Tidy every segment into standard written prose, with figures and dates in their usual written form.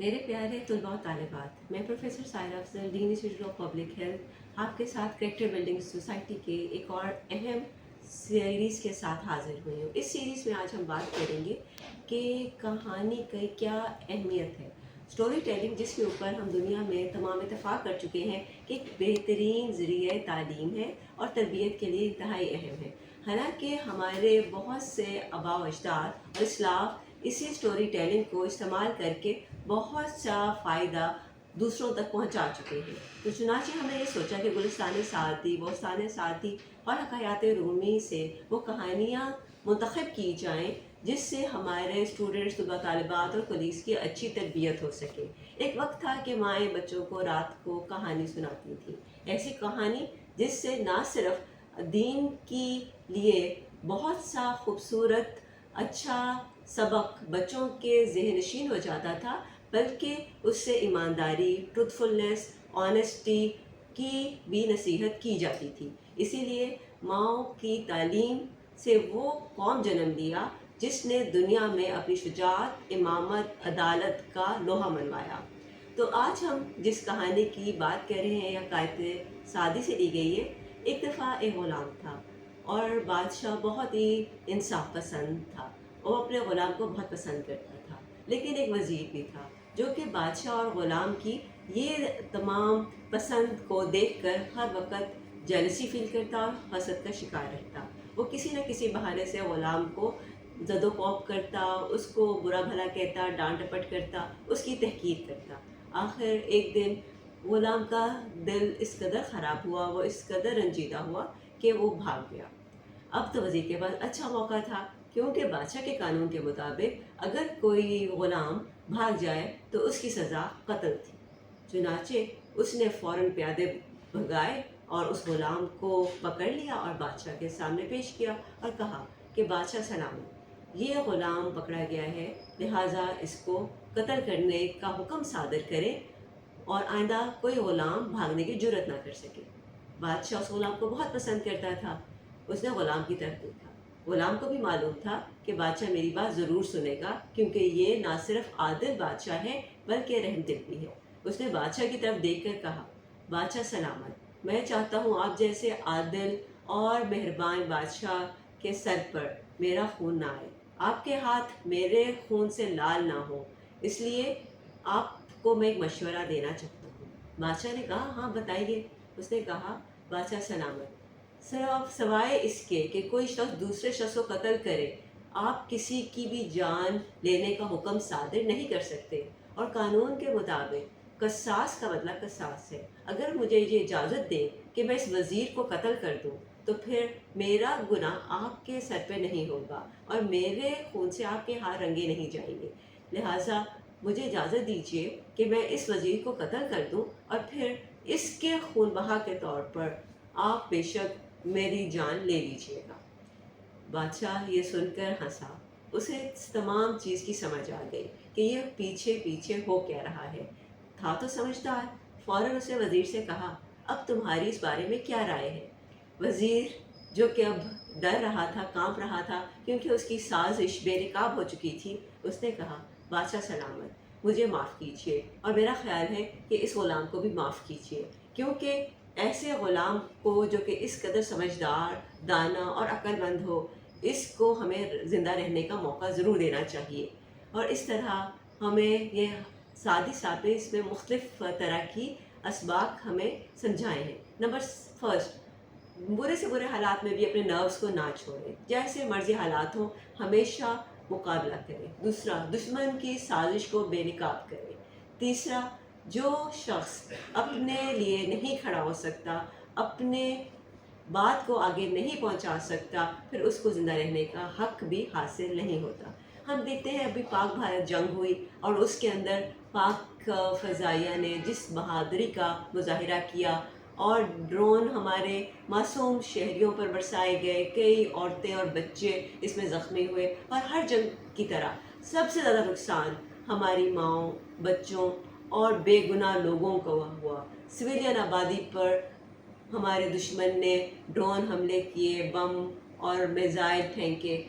मेरे प्यारे तलबा और तालिबात, मैं professor Saira Afzal, dean institute of public health, आपके साथ करेक्टर बिल्डिंग सोसाइटी के एक और अहम सीरीज़ के साथ हाजिर हुई हूँ। इस सीरीज़ में आज हम बात करेंगे कि कहानी की क्या अहमियत है। स्टोरी टेलिंग, जिसके ऊपर हम दुनिया में तमाम इत्तेफाक कर चुके हैं कि एक बेहतरीन ज़रिया तालीम है और तरबियत के लिए इंतहाई अहम है। हालांकि हमारे बहुत से आबा व अजदाद और इस्लाफ इसी स्टोरी टेलिंग को इस्तेमाल करके बहुत सा फ़ायदा दूसरों तक पहुंचा चुके हैं। तो चुनांचे हमने ये सोचा कि गुलिस्तान सादी, बोस्तान सादी और हकायात रूमी से वो कहानियाँ मुंतखब की जाएँ जिससे हमारे स्टूडेंट्स, तलबा तालिबात और कलीग्स की अच्छी तरबियत हो सके। एक वक्त था कि माएँ बच्चों को रात को कहानी सुनाती थी। ऐसी कहानी जिससे ना सिर्फ दीन की लिए बहुत सा खूबसूरत अच्छा सबक बच्चों के ज़हनशीन हो जाता था, बल्कि उससे ईमानदारी, ट्रुथफुलनेस, ऑनेस्टी की भी नसीहत की जाती थी। इसीलिए माओ की तालीम से वो कौम जन्म लिया जिसने दुनिया में अपनी शुजाअत, इमामत, अदालत का लोहा मनवाया। तो आज हम जिस कहानी की बात कर रहे हैं या कायत सादी से ली गई है। एक दफ़ा एक ग़ुलाम था और बादशाह बहुत ही इंसाफ पसंद था। वो अपने ग़ुलाम को बहुत पसंद करता था। लेकिन एक वज़ीर भी था जो कि बादशाह और ग़ुलाम की ये तमाम पसंद को देखकर हर वक्त जेलसी फील करता और हसद का शिकार रहता। वो किसी न किसी बहाने से ग़ुलाम को ज़दोकोब करता, उसको बुरा भला कहता, डांट डपट करता, उसकी तहकीर करता। आखिर एक दिन ग़ुलाम का दिल इस कदर ख़राब हुआ, वो इस कदर रंजीदा हुआ कि वो भाग गया। अब तो वज़ीर के पास अच्छा मौका था, क्योंकि बादशाह के कानून के मुताबिक अगर कोई ग़ुलाम भाग जाए तो उसकी सज़ा कत्ल थी। चुनाचे उसने फ़ौरन प्यादे भगाए और उस ग़ुलाम को पकड़ लिया और बादशाह के सामने पेश किया और कहा कि बादशाह सलामत, ये ग़ुलाम पकड़ा गया है, लिहाजा इसको कत्ल करने का हुक्म सादर करें और आइंदा कोई ग़ुलाम भागने की जुर्रत ना कर सके। बादशाह उस ग़ुलाम को बहुत पसंद करता था। उसने ग़ुलाम की तरफ देखा। ग़ुलाम को भी मालूम था कि बादशाह मेरी बात ज़रूर सुनेगा, क्योंकि ये ना सिर्फ आदिल बादशाह है बल्कि रहमदिल भी है। उसने बादशाह की तरफ देखकर कहा, बादशाह सलामत, मैं चाहता हूँ आप जैसे आदिल और मेहरबान बादशाह के सर पर मेरा खून ना आए, आपके हाथ मेरे खून से लाल ना हो, इसलिए आपको मैं एक मशवरा देना चाहता हूँ। बादशाह ने कहा, हाँ बताइए। उसने कहा, बादशाह सलामत, सिर्फ सवाए इसके कि कोई शख्स दूसरे शख्स को कत्ल करे, आप किसी की भी जान लेने का हुक्म सादिर नहीं कर सकते। और कानून के मुताबिक कसास का मतलब कसास है। अगर मुझे ये इजाज़त दें कि मैं इस वज़ीर को कत्ल कर दूँ, तो फिर मेरा गुनाह आपके सर पे नहीं होगा और मेरे खून से आपके हाथ रंगे नहीं जाएंगे। लिहाजा मुझे इजाज़त दीजिए कि मैं इस वज़ीर को कत्ल कर दूँ और फिर इसके खून बहा के तौर पर आप बेशक मेरी जान ले लीजिएगा। बादशाह ये सुनकर हंसा। उसे इस तमाम चीज़ की समझ आ गई कि ये पीछे पीछे हो क्या रहा है। था तो समझदार। फ़ौरन उसने वज़ीर से कहा, अब तुम्हारी इस बारे में क्या राय है। वज़ीर, जो कि अब डर रहा था, कांप रहा था, क्योंकि उसकी साजिश बेनकाब हो चुकी थी, उसने कहा, बादशाह सलामत, मुझे माफ़ कीजिए और मेरा ख्याल है कि इस ग़ुलाम को भी माफ़ कीजिए, क्योंकि ऐसे ग़ुलाम को जो कि इस कदर समझदार, दाना और अक्लमंद हो, इसको हमें ज़िंदा रहने का मौका ज़रूर देना चाहिए। और इस तरह हमें ये सादी साहब ने इसमें मुख्तलिफ़ तरह की असबाक हमें समझाए हैं। नंबर फर्स्ट, बुरे से बुरे हालात में भी अपने नर्व्स को ना छोड़ें, जैसे मर्जी हालात हों हमेशा मुकाबला करें। दूसरा, दुश्मन की साजिश को बेनकाब करें। तीसरा, जो शख्स अपने लिए नहीं खड़ा हो सकता, अपने बात को आगे नहीं पहुंचा सकता, फिर उसको ज़िंदा रहने का हक भी हासिल नहीं होता। हम देखते हैं अभी पाक भारत जंग हुई और उसके अंदर पाक फ़ज़ाइया ने जिस बहादुरी का मुज़ाहिरा किया और ड्रोन हमारे मासूम शहरियों पर बरसाए गए, कई औरतें और बच्चे इसमें ज़ख्मी हुए और हर जंग की तरह सबसे ज़्यादा नुकसान हमारी माँओं, बच्चों और बेगुनाह लोगों को हुआ। सिविलियन आबादी पर हमारे दुश्मन ने ड्रोन हमले किए, बम और मिसाइल फेंके।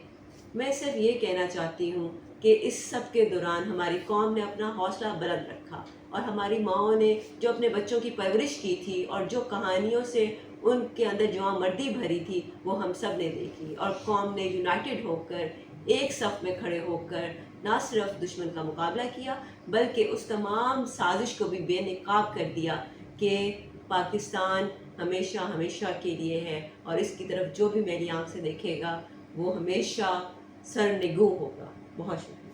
मैं सिर्फ ये कहना चाहती हूँ کہ اس سب کے دوران ہماری قوم نے اپنا حوصلہ بلند رکھا، اور ہماری ماؤں نے جو اپنے بچوں کی پرورش کی تھی اور جو کہانیوں سے ان کے اندر جوان مردی بھری تھی وہ ہم سب نے دیکھی، اور قوم نے یونائٹڈ ہو کر ایک صف میں کھڑے ہو کر نہ صرف دشمن کا مقابلہ کیا بلکہ اس تمام سازش کو بھی بے نقاب کر دیا کہ پاکستان ہمیشہ ہمیشہ کے لیے ہے، اور اس کی طرف جو بھی میری آنکھ سے دیکھے گا وہ ہمیشہ سرنگوں ہوگا۔ بہت شکریہ۔